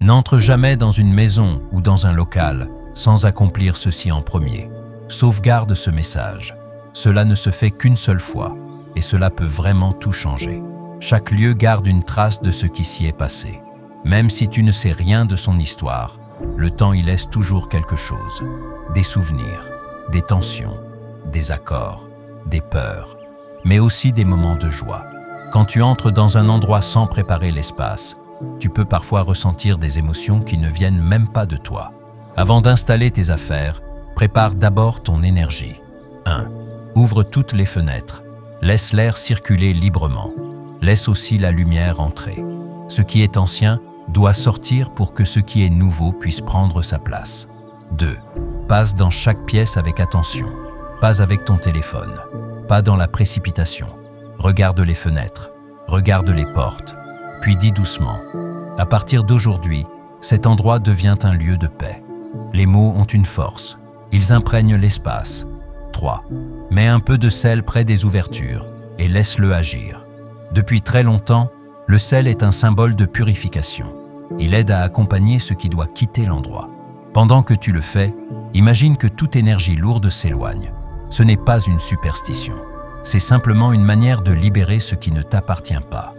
N'entre jamais dans une maison ou dans un local sans accomplir ceci en premier. Sauvegarde ce message. Cela ne se fait qu'une seule fois et cela peut vraiment tout changer. Chaque lieu garde une trace de ce qui s'y est passé. Même si tu ne sais rien de son histoire, le temps y laisse toujours quelque chose. Des souvenirs, des tensions, des accords, des peurs, mais aussi des moments de joie. Quand tu entres dans un endroit sans préparer l'espace, tu peux parfois ressentir des émotions qui ne viennent même pas de toi. Avant d'installer tes affaires, prépare d'abord ton énergie. 1. Ouvre toutes les fenêtres. Laisse l'air circuler librement. Laisse aussi la lumière entrer. Ce qui est ancien doit sortir pour que ce qui est nouveau puisse prendre sa place. 2. Passe dans chaque pièce avec attention. Pas avec ton téléphone. Pas dans la précipitation. Regarde les fenêtres. Regarde les portes. Puis dis doucement. À partir d'aujourd'hui, cet endroit devient un lieu de paix. Les mots ont une force. Ils imprègnent l'espace. 3. Mets un peu de sel près des ouvertures et laisse-le agir. Depuis très longtemps, le sel est un symbole de purification. Il aide à accompagner ce qui doit quitter l'endroit. Pendant que tu le fais, imagine que toute énergie lourde s'éloigne. Ce n'est pas une superstition. C'est simplement une manière de libérer ce qui ne t'appartient pas.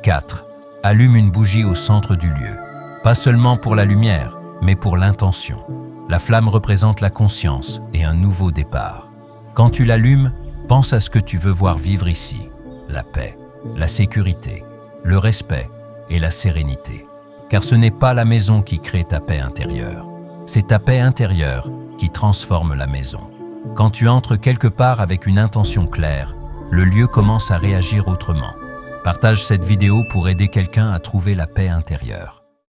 4. Allume une bougie au centre du lieu. Pas seulement pour la lumière, mais pour l'intention. La flamme représente la conscience et un nouveau départ. Quand tu l'allumes, pense à ce que tu veux voir vivre ici. La paix, la sécurité, le respect et la sérénité. Car ce n'est pas la maison qui crée ta paix intérieure. C'est ta paix intérieure qui transforme la maison. Quand tu entres quelque part avec une intention claire, le lieu commence à réagir autrement. Partage cette vidéo pour aider quelqu'un à trouver la paix intérieure.